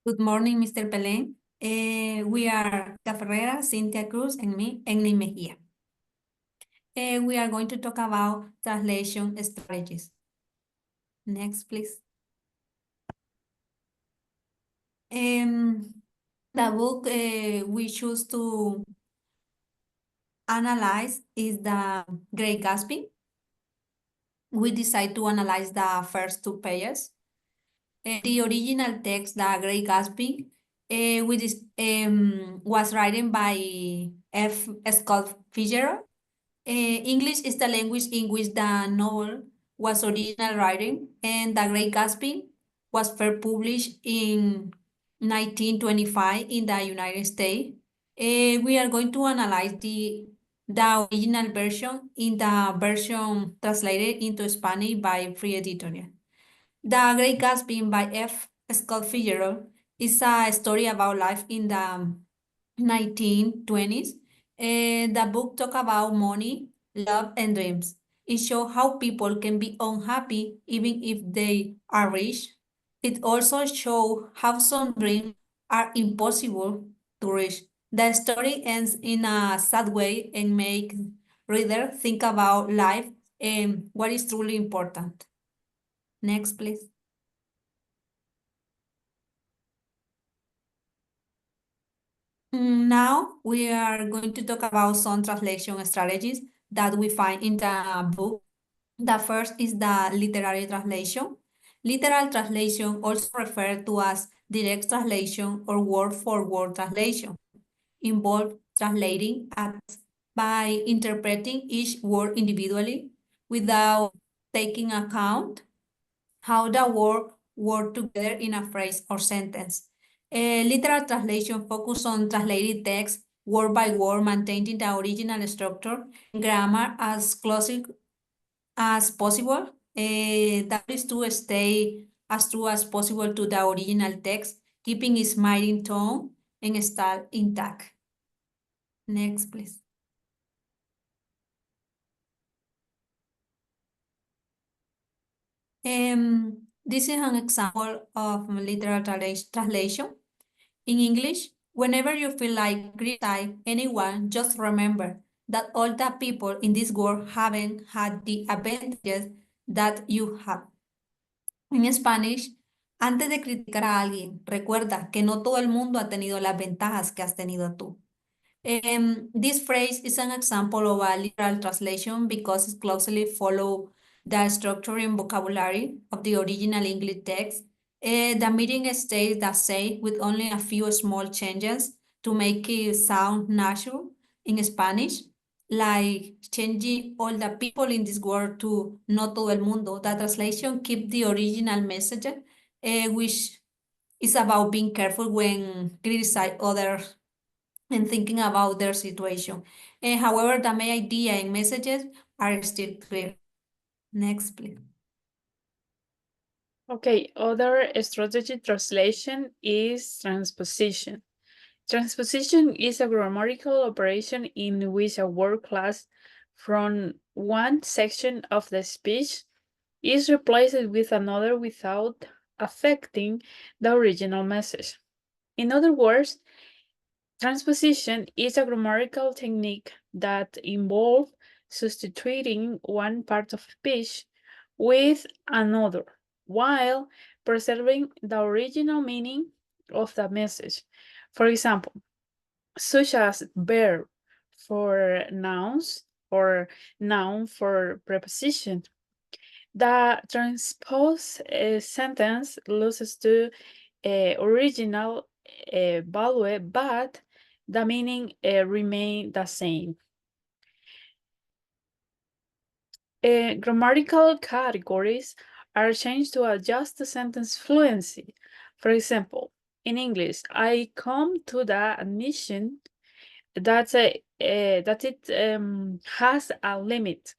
Good morning, Mr. Pelé. We are Ferreira, Cynthia Cruz, and me, Enni Mejia. We are going to talk about translation strategies. Next, please. The book we choose to analyze is The Great Gatsby. We decide to analyze the first two pages. The original text, The Great Gatsby, was written by F. Scott Fitzgerald. English is the language in which the novel was originally written, and The Great Gatsby was first published in 1925 in the United States. We are going to analyze the original version in the version translated into Spanish by Free Editorial. The Great Gatsby by F. Scott Fitzgerald is a story about life in the 1920s. The book talks about money, love, and dreams. It shows how people can be unhappy even if they are rich. It also shows how some dreams are impossible to reach. The story ends in a sad way and makes reader think about life and what is truly important. Next, please. Now we are going to talk about some translation strategies that we find in the book. The first is the literary translation. Literal translation, also referred to as direct translation or word-for-word translation, involves translating a text by interpreting each word individually without taking account how the word work together in a phrase or sentence. Literal translation focus on translated text word by word, maintaining the original structure and grammar as closely as possible. That is to stay as true as possible to the original text, keeping its mighty tone and style intact. Next, please. This is an example of literal translation. In English, whenever you feel like criticizing anyone, just remember that all the people in this world haven't had the advantages that you have. En Spanish, antes de criticar a alguien, recuerda que no todo el mundo ha tenido las ventajas que has tenido tú. This phrase is an example of a literal translation because it closely follows the structure and vocabulary of the original English text. The meaning stays the same with only a few small changes to make it sound natural in Spanish, like changing all the people in this world to no todo el mundo. The translation keeps the original message, which is about being careful when criticize others and thinking about their situation. However, the main idea and messages are still clear. Next, please. Okay, other strategy translation is transposition. Transposition is a grammatical operation in which a word class from one section of the speech is replaced with another without affecting the original message. In other words, transposition is a grammatical technique that involves substituting one part of speech with another while preserving the original meaning of the message. For example, such as verb for nouns or noun for preposition. The transposed sentence loses to original value, but the meaning remains the same. Grammatical categories are changed to adjust the sentence fluency. For example, in English, I come to the admission that it has a limit.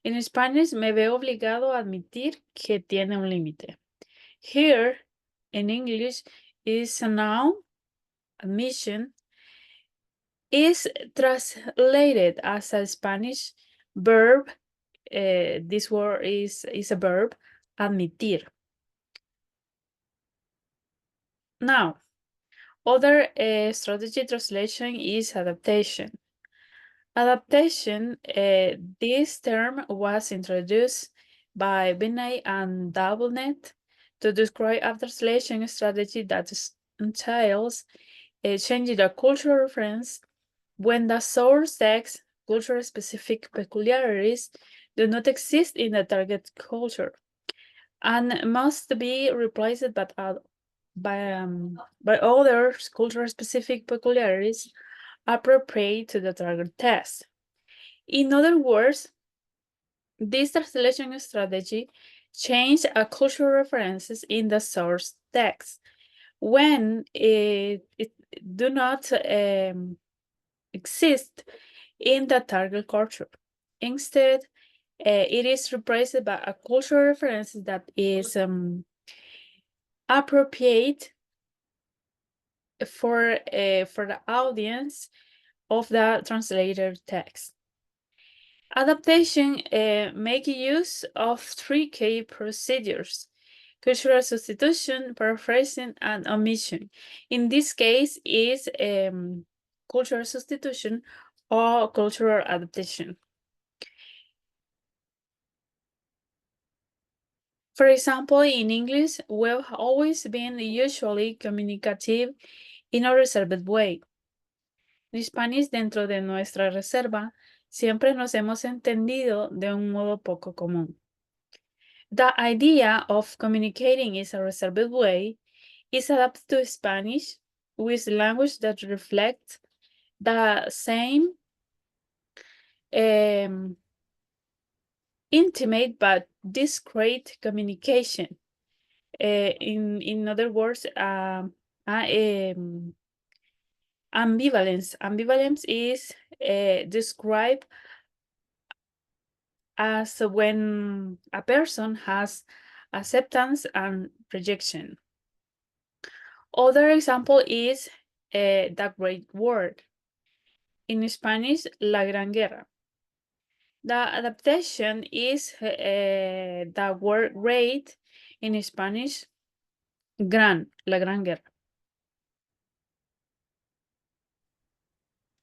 En Spanish, me veo obligado a admitir que tiene un límite. Here, in English, is a noun, admission, is translated as a Spanish verb. This word is a verb, admitir. Now, Other strategy translation is adaptation. Adaptation, this term was introduced by Binet and Doublenet to describe a translation strategy that entails changing the cultural reference when the source text culture-specific peculiarities do not exist in the target culture and must be replaced by other culture-specific peculiarities appropriate to the target text. In other words, this translation strategy changes cultural references in the source text when it do not exist in the target culture. Instead, it is replaced by a cultural reference that is appropriate for the audience of the translated text. Adaptation make use of 3 key procedures: cultural substitution, paraphrasing, and omission. In this case is cultural substitution or cultural adaptation. For example, in English, we've always been usually communicative in a reserved way. En Spanish, dentro de nuestra reserva, siempre nos hemos entendido de un modo poco común. The idea of communicating in a reserved way is adapted to Spanish with language that reflects the same intimate but discreet communication. In other words, ambivalence. Ambivalence is described as when a person has acceptance and rejection. Other example is the Great War. In Spanish, La Gran Guerra. The adaptation is the word great in Spanish, gran, La Gran Guerra.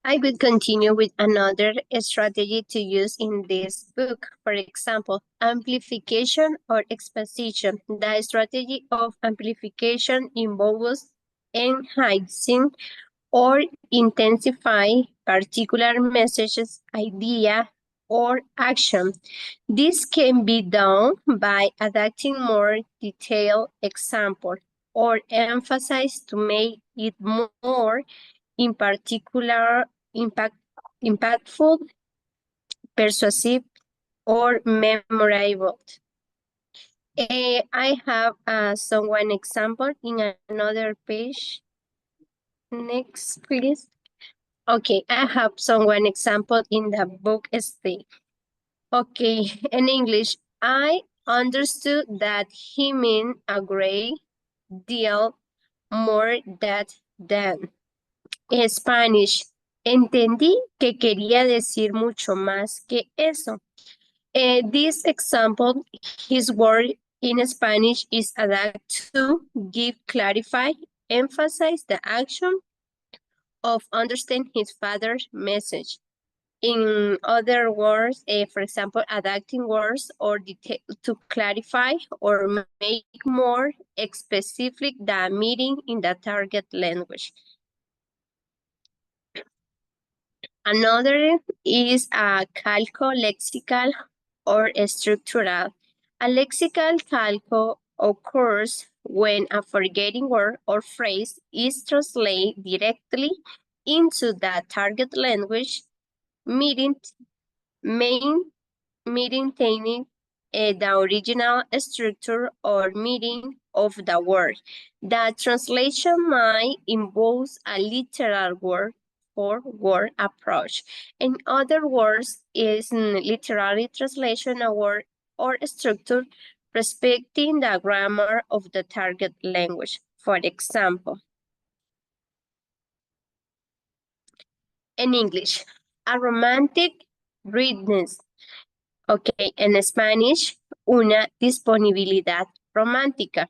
I would continue with another strategy to use in this book. For example, amplification or exposition. The strategy of amplification involves enhancing or intensify particular messages, idea, or action. This can be done by adapting more detailed example or emphasize to make it more in particular impactful, persuasive, or memorable. I have one example in another page. Next, please. Okay, I have one example in the book state. Okay, in English, I understood that he meant a great deal more than. En Spanish, entendí que quería decir mucho más que eso. This example, his word in Spanish is adapt to give, clarify, emphasize the action of understand his father's message. In other words, for example, adapting words or detail to clarify or make more specific the meaning in the target language. Another is a calco lexical or structural. A lexical calco occurs when a forgetting word or phrase is translated directly into the target language, maintaining the original structure or meaning of the word. The translation might involve a literal word for word approach. In other words, is literary translation a word or structure respecting the grammar of the target language. For example, in English, a romantic readiness. Okay, en Spanish, una disponibilidad romántica.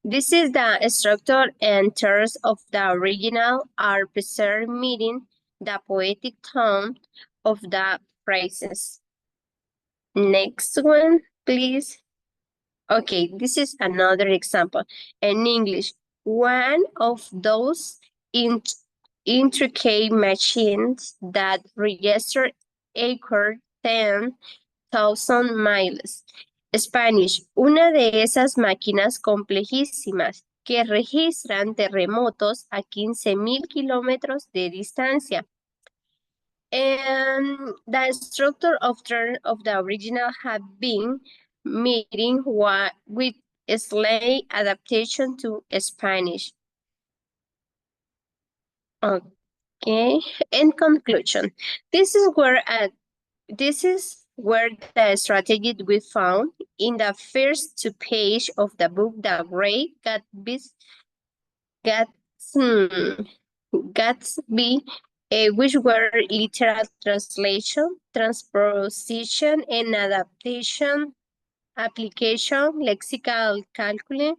This is the structure and terms of the original are preserved, meeting the poetic tone of the phrases. Next one, please. Okay, this is another example. In English, one of those intricate machines that register acre 10,000 miles. Spanish, una de esas máquinas complejísimas que registran terremotos a 15,000 kilómetros de distancia. And the structure of the original have been meeting with slight adaptation to Spanish. Okay, in conclusion, this is where the strategy we found in the first 2 pages of the book, The Great Gatsby, which were literal translation, transposition, and adaptation, application, lexical calculus.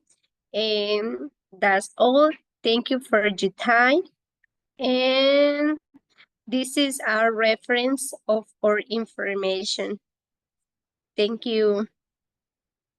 And that's all. Thank you for your time. And this is our reference of our information. Thank you.